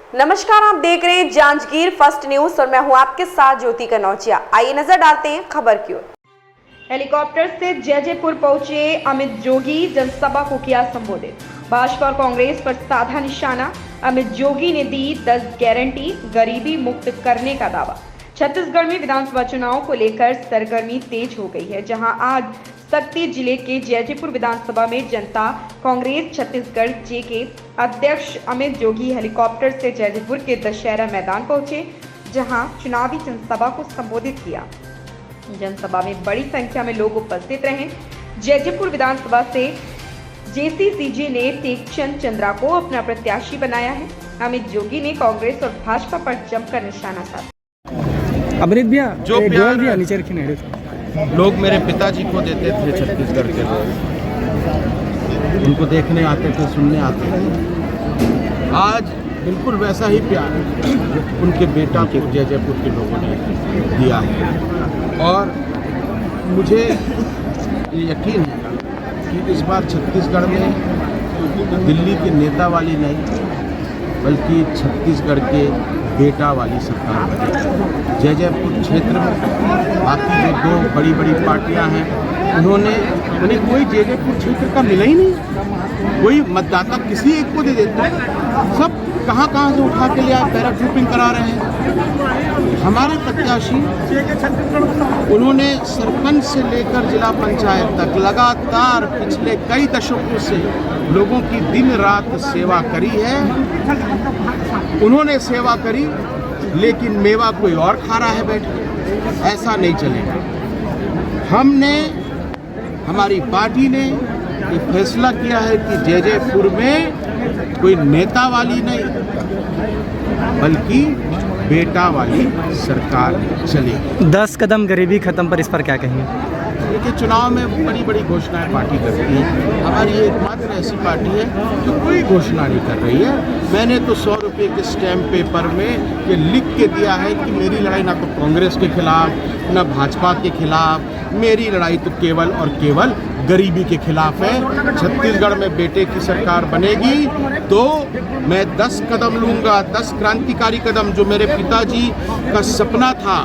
नमस्कार, आप देख रहे हैं जांजगीर फर्स्ट न्यूज और मैं हूं आपके साथ ज्योति कनौजिया। आइए नजर डालते हैं खबर की ओर। हेलीकॉप्टर से जयपुर पहुंचे अमित जोगी, जनसभा को किया संबोधित। भाजपा और कांग्रेस पर साधा निशाना। अमित जोगी ने दी 10 गारंटी, गरीबी मुक्त करने का दावा। छत्तीसगढ़ में विधानसभा चुनाव को लेकर सरगर्मी तेज हो गई है, जहां आज सक्ती जिले के जयपुर विधानसभा में जनता कांग्रेस छत्तीसगढ़ जे के अध्यक्ष अमित जोगी हेलीकॉप्टर से जयपुर के दशहरा मैदान पहुंचे, जहां चुनावी जनसभा को संबोधित किया। जनसभा में बड़ी संख्या में लोग उपस्थित रहे। जयपुर विधानसभा से जेसीसीजे ने टेकचंद चंद्रा को अपना प्रत्याशी बनाया है। अमित जोगी ने कांग्रेस और भाजपा पर जमकर निशाना साधा। अमृत भैया जो प्यार नीचे रखी लोग मेरे पिताजी को देते थे, छत्तीसगढ़ के लोग उनको देखने आते थे, सुनने आते थे, आज बिल्कुल वैसा ही प्यार उनके बेटा को जयपुर के लोगों ने दिया है। और मुझे यकीन है कि इस बार छत्तीसगढ़ में दिल्ली के नेता वाली नहीं बल्कि छत्तीसगढ़ के बेटा वाली सरकार बनेगी। जयपुर क्षेत्र में बाकी जो दो बड़ी बड़ी पार्टियां हैं उन्हें कोई जयपुर क्षेत्र का मिला ही नहीं। कोई मतदाता किसी एक को दे देते, सब कहाँ से उठा के ले आए, पैराट्रूपिंग करा रहे हैं। हमारे प्रत्याशी उन्होंने सरपंच से लेकर जिला पंचायत तक लगातार पिछले कई दशकों से लोगों की दिन रात सेवा करी है। उन्होंने सेवा करी, लेकिन मेवा कोई और खा रहा है बैठ के। ऐसा नहीं चलेगा। हमारी पार्टी ने ये फैसला किया है कि जयपुर में कोई नेता वाली नहीं बल्कि बेटा वाली सरकार चलेगी। 10 कदम गरीबी खत्म पर इस पर क्या कहेंगे? देखिए, चुनाव में बड़ी बड़ी घोषणाएं पार्टी करती है। हमारी एकमात्र ऐसी पार्टी है जो कोई घोषणा नहीं कर रही है। मैंने तो 100 रुपये के स्टैम्प पेपर में ये लिख के दिया है कि मेरी लड़ाई ना तो कांग्रेस के खिलाफ ना भाजपा के खिलाफ, मेरी लड़ाई तो केवल और केवल गरीबी के खिलाफ है। छत्तीसगढ़ में बेटे की सरकार बनेगी तो मैं 10 कदम लूँगा, 10 क्रांतिकारी कदम, जो मेरे पिताजी का सपना था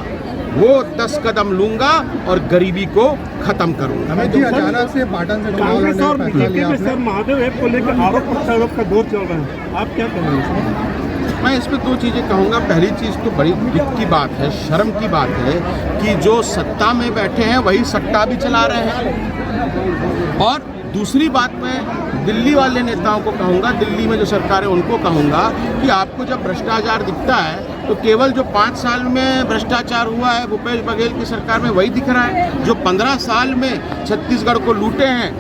वो 10 कदम लूंगा और गरीबी को खत्म करूंगा। अचानक से पाटन से कांग्रेस और बीजेपी में सर महादेव ऐप को लेकर आरोप प्रत्यारोप का दौर चल रहा है, आप क्या कहेंगे? मैं इस पर 2 चीज़ें कहूँगा। पहली चीज़ तो बड़ी दुख की बात है, शर्म की बात है कि जो सत्ता में बैठे हैं वही सट्टा भी चला रहे हैं। और दूसरी बात, मैं दिल्ली वाले नेताओं को कहूँगा, दिल्ली में जो सरकार है उनको कहूँगा कि आपको जब भ्रष्टाचार दिखता है तो केवल जो 5 साल में भ्रष्टाचार हुआ है भूपेश बघेल की सरकार में वही दिख रहा है। जो 15 साल में छत्तीसगढ़ को लूटे हैं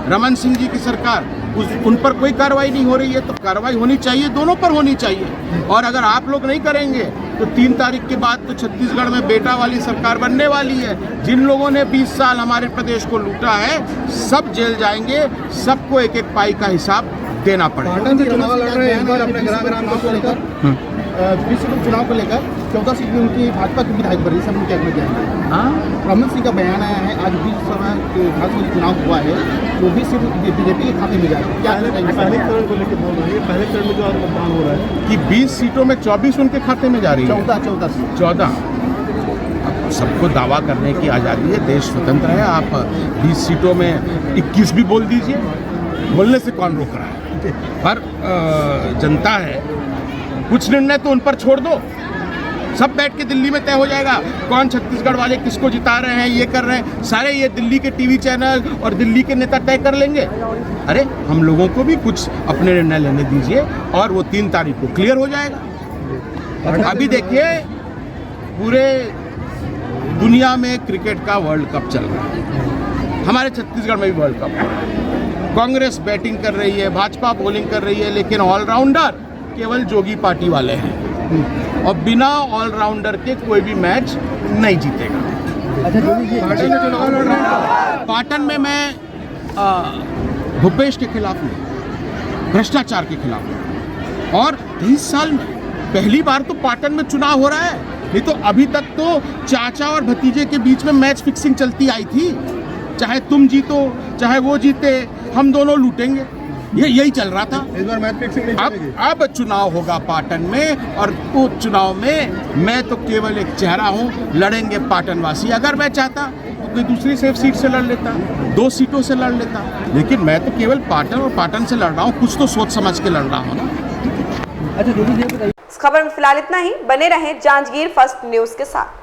रमन सिंह जी की सरकार, उन पर कोई कार्रवाई नहीं हो रही है। तो कार्रवाई होनी चाहिए, दोनों पर होनी चाहिए। और अगर आप लोग नहीं करेंगे तो 3 तारीख के बाद तो छत्तीसगढ़ में बेटा वाली सरकार बनने वाली है। जिन लोगों ने 20 साल हमारे प्रदेश को लूटा है सब जेल जाएंगे, सबको एक एक पाई का हिसाब देना पड़ेगा। पाटन से चुनाव लड़ रहे हैं इस बार अपने ग्राम को लेकर, चुनाव को लेकर 14 सीट में उनकी भाजपा की विधायक बनी, सब क्या जाएंगे? रमन सिंह का बयान आया है, आज बीच समय भाजपा चुनाव हुआ है, 24 सीट बीजेपी के खाते में जाएगी। क्या पहले चरण को लेकर बोल रहे हैं, पहले चरण में जो आज मतदान हो रहा है कि 20 सीटों में 24 उनके खाते में जा रही है। 14 सबको दावा करने की आज़ादी है, देश स्वतंत्र है। आप 20 सीटों में 21 भी बोल दीजिए, बोलने से कौन रोक रहा है? पर जनता है, कुछ निर्णय तो उन पर छोड़ दो। सब बैठ के दिल्ली में तय हो जाएगा कौन छत्तीसगढ़ वाले किसको जिता रहे हैं, ये कर रहे हैं। सारे ये दिल्ली के टीवी चैनल और दिल्ली के नेता तय कर लेंगे। अरे हम लोगों को भी कुछ अपने निर्णय लेने दीजिए और वो 3 तारीख को क्लियर हो जाएगा। अभी देखिए, पूरे दुनिया में क्रिकेट का वर्ल्ड कप चल रहा है, हमारे छत्तीसगढ़ में भी वर्ल्ड कप है। कांग्रेस बैटिंग कर रही है, भाजपा बॉलिंग कर रही है, लेकिन ऑलराउंडर केवल जोगी पार्टी वाले हैं और बिना ऑलराउंडर के कोई भी मैच नहीं जीतेगा। पाटन में मैं भूपेश के खिलाफ हूँ, भ्रष्टाचार के खिलाफ हूँ। और 23 साल में पहली बार तो पाटन में चुनाव हो रहा है, नहीं तो अभी तक तो चाचा और भतीजे के बीच में मैच फिक्सिंग चलती आई थी। चाहे तुम जीतो चाहे वो जीते, हम दोनों लूटेंगे। ये यही चल रहा था। इस बार मैच फिक्सिंग नहीं चलेगी। अब चुनाव होगा पाटन में, और उस चुनाव में मैं तो केवल एक चेहरा हूँ, लड़ेंगे पाटनवासी। अगर मैं चाहता तो कोई दूसरी सेफ सीट से लड़ लेता, 2 सीटों से लड़ लेता, लेकिन मैं तो केवल पाटन और पाटन से लड़ रहा हूँ। कुछ तो सोच समझ के लड़ रहा हूँ ना। इस खबर में फिलहाल इतना ही। बने रहें जांजगीर फर्स्ट न्यूज के साथ।